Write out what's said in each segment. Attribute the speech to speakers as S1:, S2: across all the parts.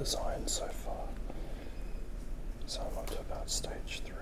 S1: design so far. So I'm up to about stage 3.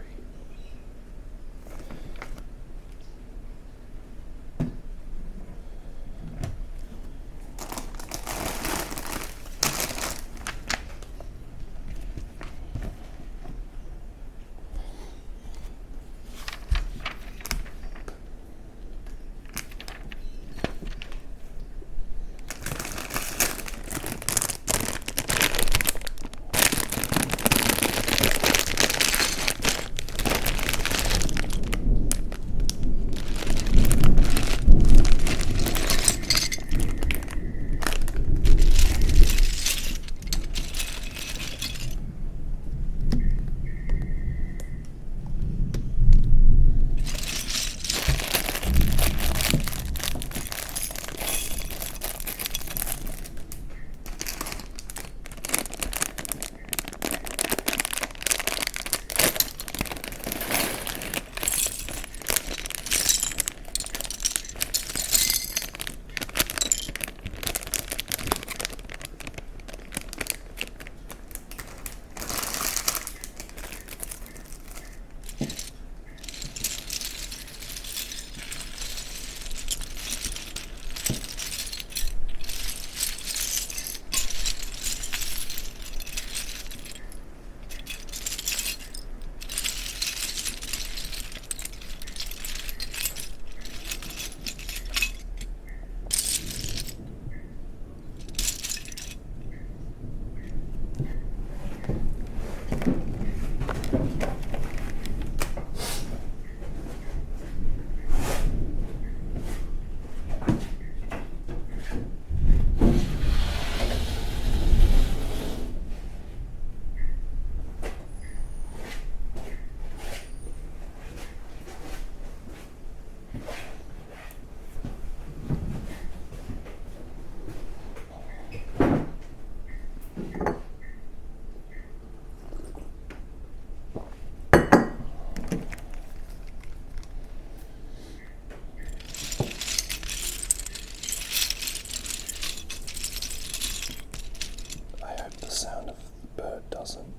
S1: Doesn't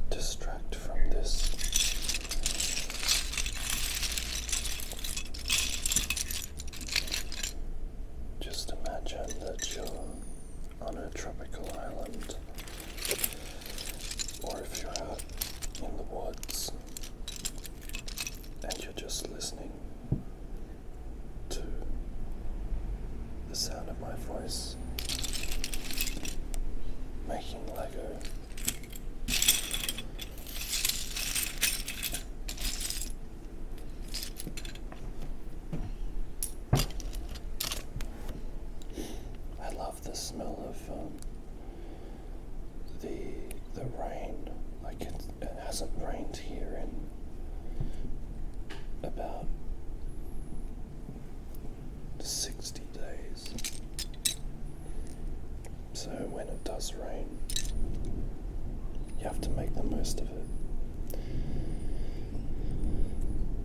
S1: distract from this. Just imagine that you're on a tropical island, or if you're out in the woods and you're just listening to the sound of my voice making Lego. I love the smell of the rain. Like it hasn't rained here in about 60 days. So when it does rain, you have to make the most of it.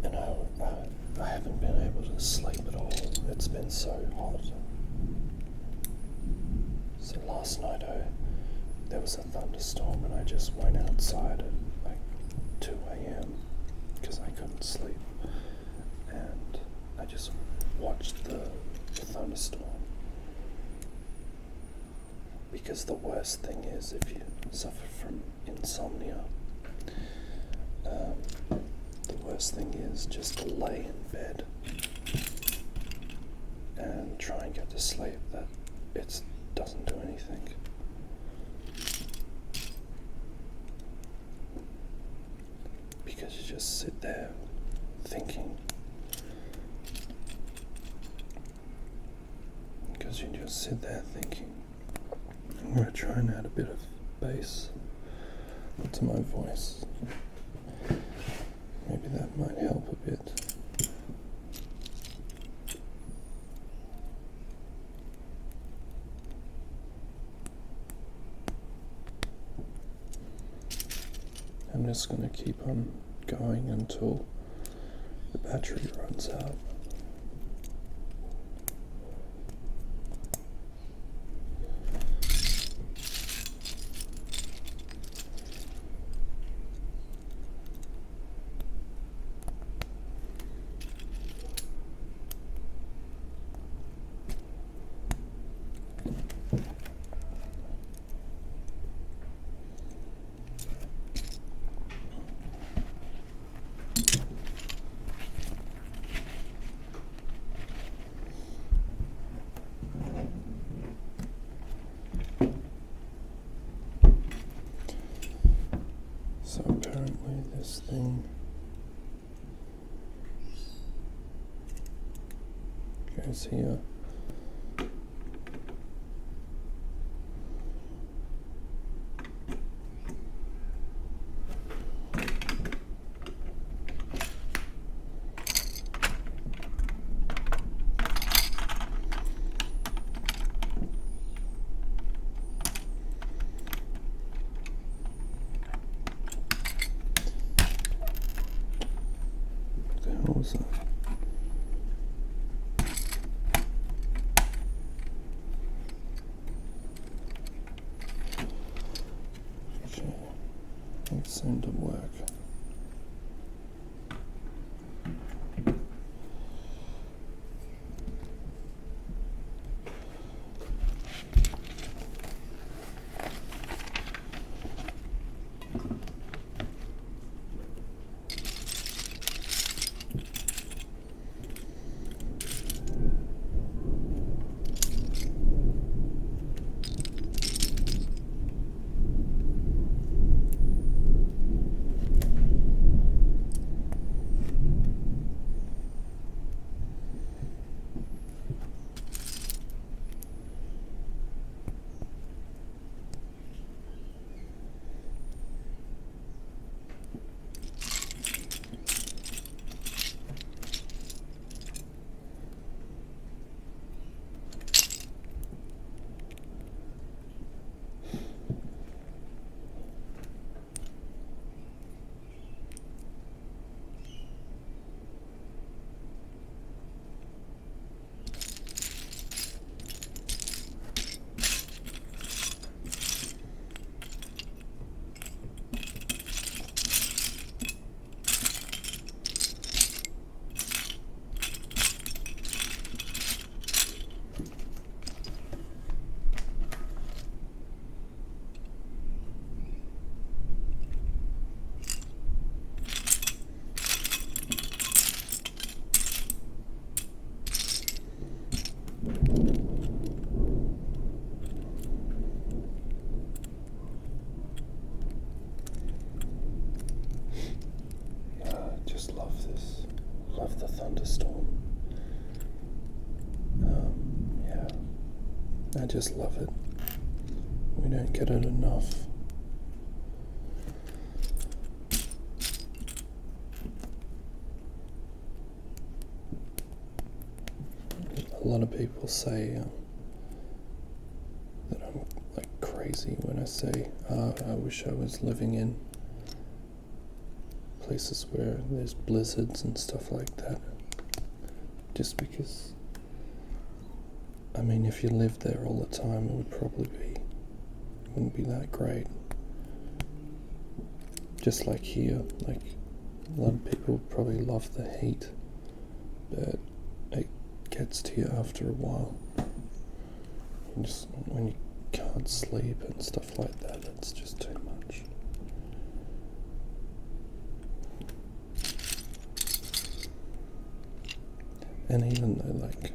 S1: And I haven't been able to sleep at all. It's been so hot. So last night there was a thunderstorm and I just went outside at like 2 a.m. because I couldn't sleep. And I just watched the thunderstorm. Because the worst thing is, if you suffer from insomnia, the worst thing is just to lay in bed and try and get to sleep. That it doesn't do anything. Because you just sit there thinking. Because you just sit there thinking. I'm going to try and add a bit of bass to my voice. Maybe that might help a bit. I'm just going to keep on going until the battery runs out. this thing goes here. What was that? Okay, it seemed to work. Love the thunderstorm. Yeah, I just love it. We don't get it enough. A lot of people say that I'm like crazy when I say I wish I was living in places where there's blizzards and stuff like that, just because, I mean, if you lived there all the time, it wouldn't be that great. Just like here, like a lot of people probably love the heat, but it gets to you after a while. Just when you can't sleep and stuff like that, it's just too much. And even though like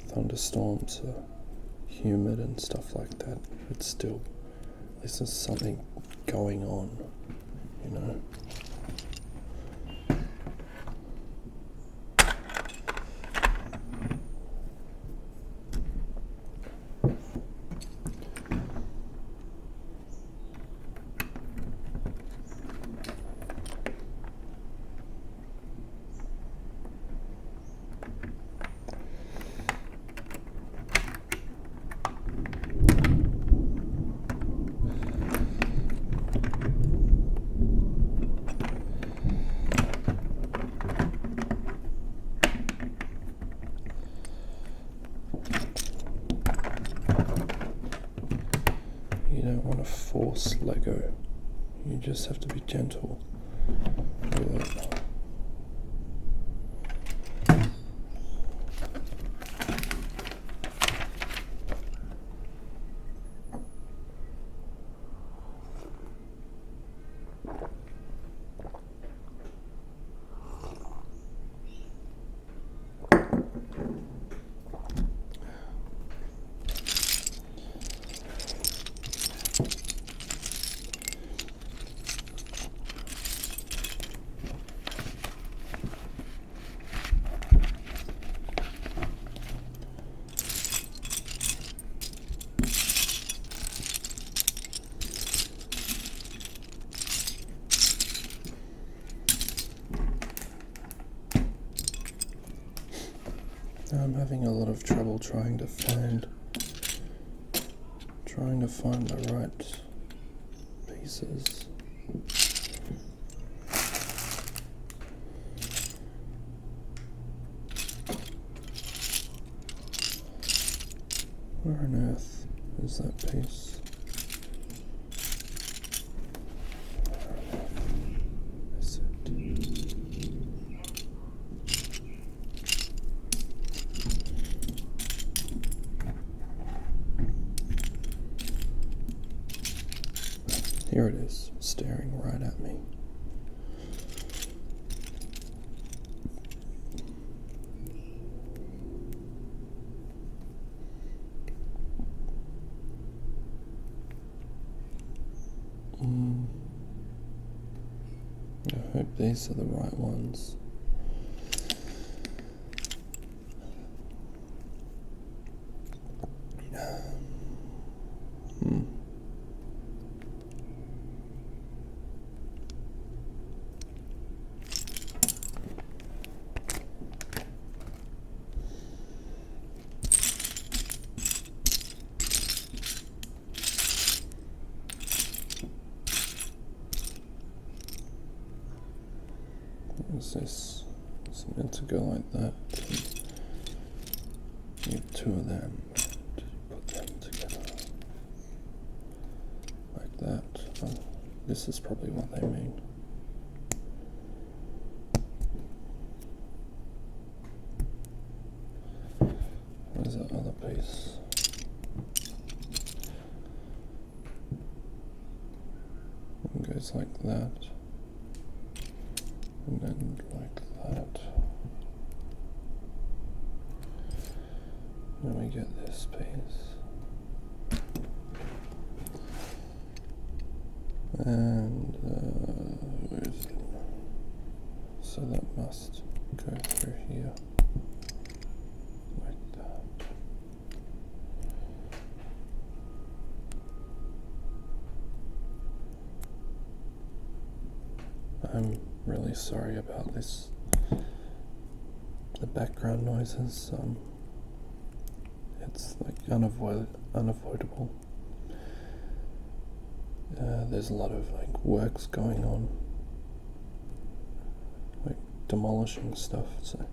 S1: thunderstorms are humid and stuff like that, it's still, this is something going on, you know. You don't want to force Lego, you just have to be gentle with it. I'm having a lot of trouble trying to find the right pieces. Where on earth is that piece? Where on earth is it? Here it is, staring right at me. I hope these are the right ones. What's this? It's meant to go like that. You have two of them and put them together like that. Oh, this is probably what they mean. Where's that other piece? It goes like that. And then like that. Then we get this piece. And where is it? So that must go through here. Like that. I'm really sorry about this. The background noises, it's like unavoidable. There's a lot of like works going on, like demolishing stuff, so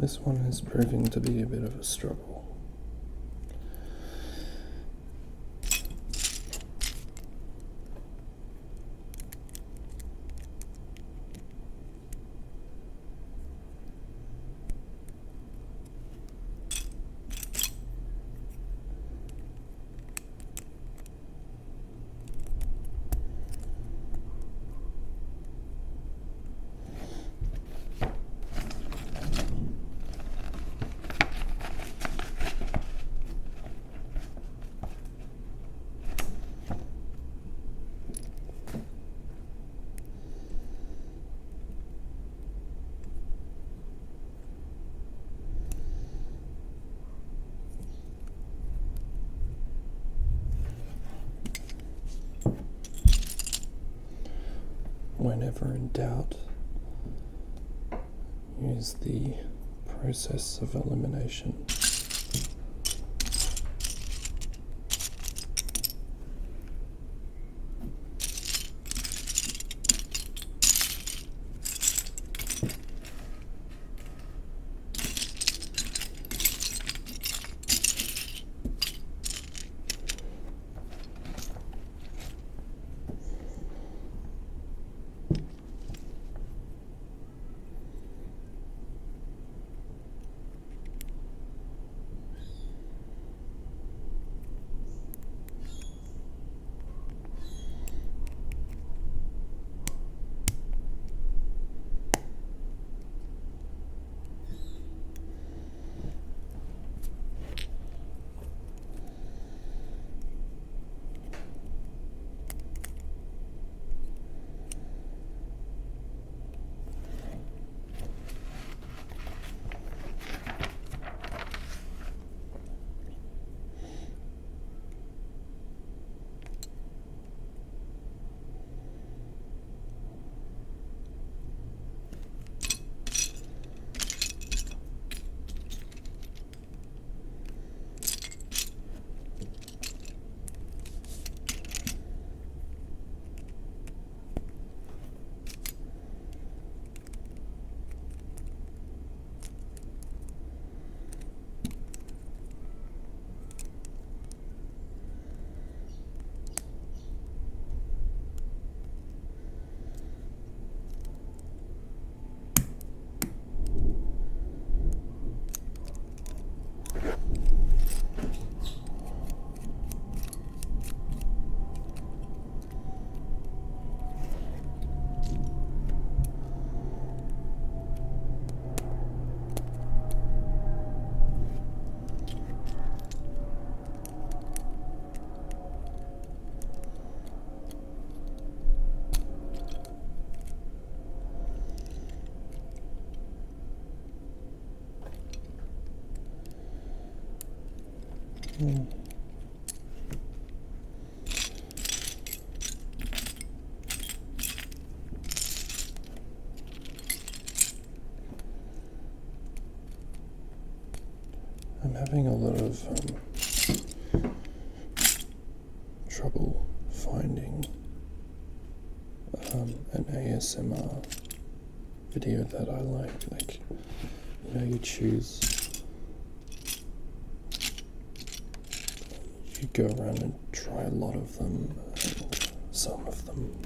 S1: This one is proving to be a bit of a struggle. Whenever in doubt, use the process of elimination. I'm having a lot of trouble finding an ASMR video that I like. Like, you know, you go around and try a lot of them, and some of them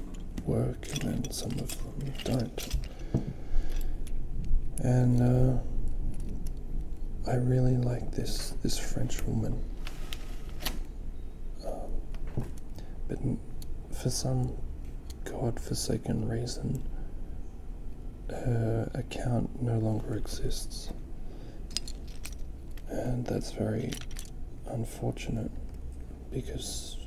S1: work and then some of them don't. And I really like this French woman, but for some god-forsaken reason, her account no longer exists, and that's very unfortunate because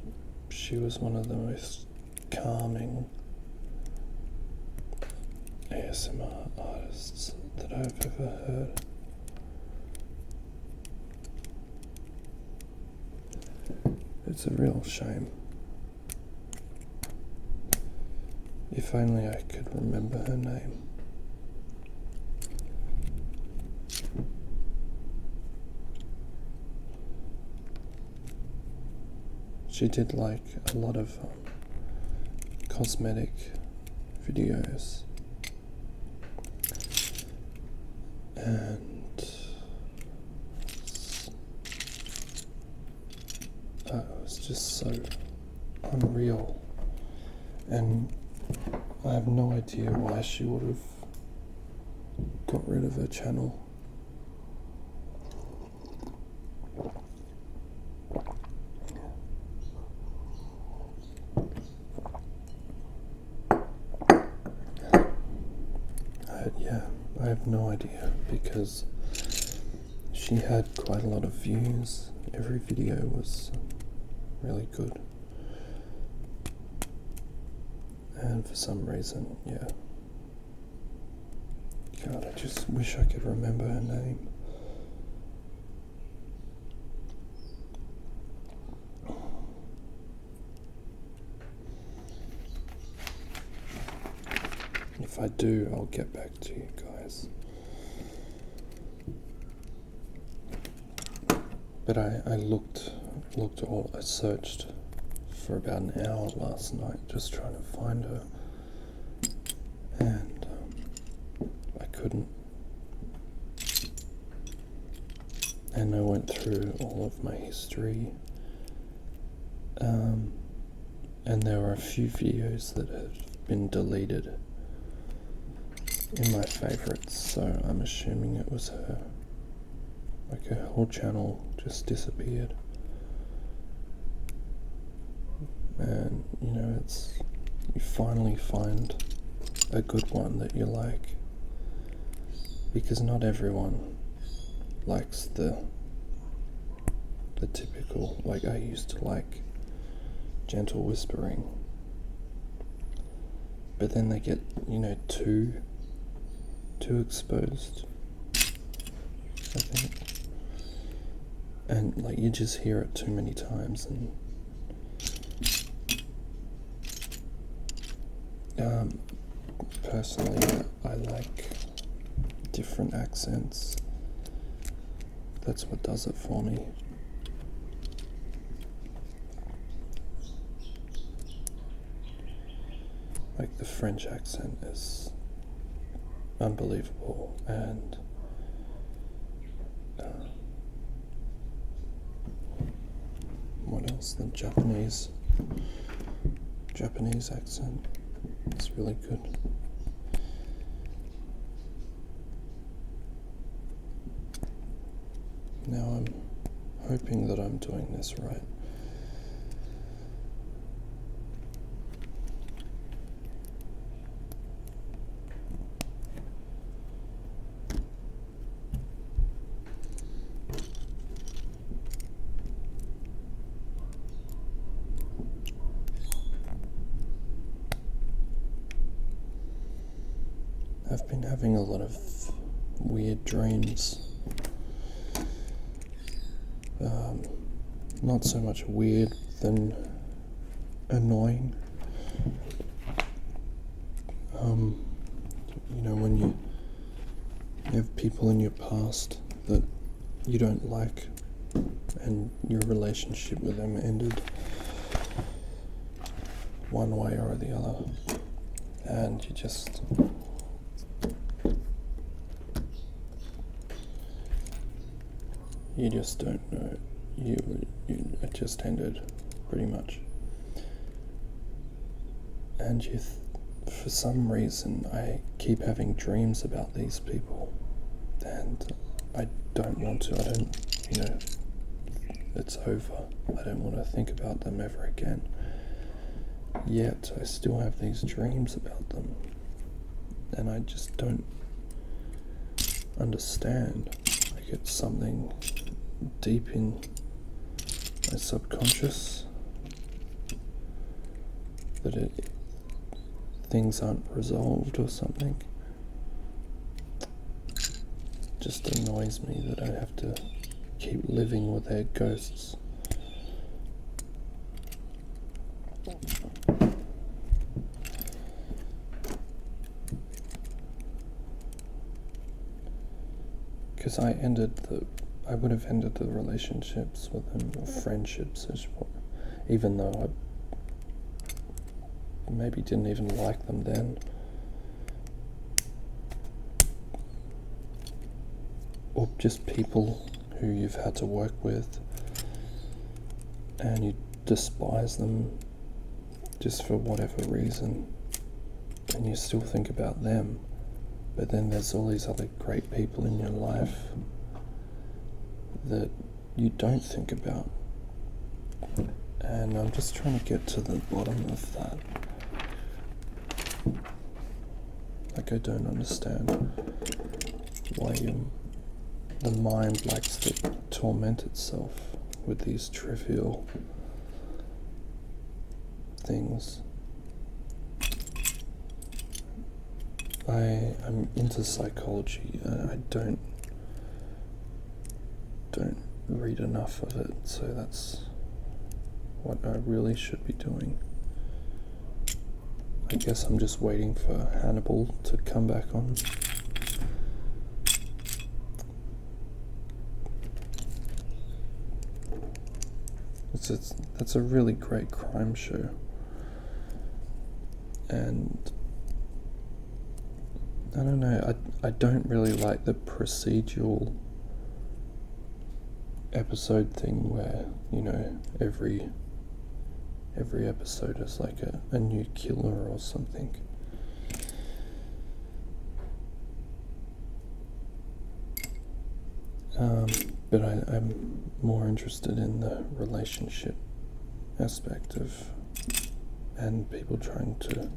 S1: she was one of the most calming ASMR artists that I've ever heard. It's a real shame. If only I could remember her name. She did like a lot of cosmetic videos, and just so unreal, and I have no idea why she would have got rid of her channel. I have no idea, because she had quite a lot of views. Every video was really good. And for some reason, God, I just wish I could remember her name. If I do, I'll get back to you guys. But I searched for about an hour last night just trying to find her, and I couldn't. And I went through all of my history, and there were a few videos that have been deleted in my favorites, so I'm assuming it was her. Like, her whole channel just disappeared. And you finally find a good one that you like, because not everyone likes the typical, like I used to like gentle whispering, but then they get too exposed, I think, and like you just hear it too many times, and personally I like different accents. That's what does it for me. Like, the French accent is unbelievable, and what else? The Japanese accent is really good. Now I'm hoping that I'm doing this right. I've been having a lot of weird dreams. Not so much weird than annoying. When you have people in your past that you don't like, and your relationship with them ended one way or the other, and you just don't know. It just ended, pretty much. And for some reason, I keep having dreams about these people, and I don't want to. It's over. I don't want to think about them ever again. Yet, I still have these dreams about them, and I just don't understand. Like, it's something deep in my subconscious that things aren't resolved or something. Just annoys me that I have to keep living with their ghosts. Because I would have ended the relationships with them, or friendships, even though I maybe didn't even like them then. Or just people who you've had to work with, and you despise them just for whatever reason, and you still think about them, but then there's all these other great people in your life that you don't think about. And I'm just trying to get to the bottom of that. Like, I don't understand why the mind likes to torment itself with these trivial things. I'm into psychology, and I don't read enough of it, so that's what I really should be doing. I guess I'm just waiting for Hannibal to come back on. That's a really great crime show, and I don't know, I don't really like the procedural episode thing where, you know, every episode is like a new killer or something. But I'm more interested in the relationship aspect of, and people trying to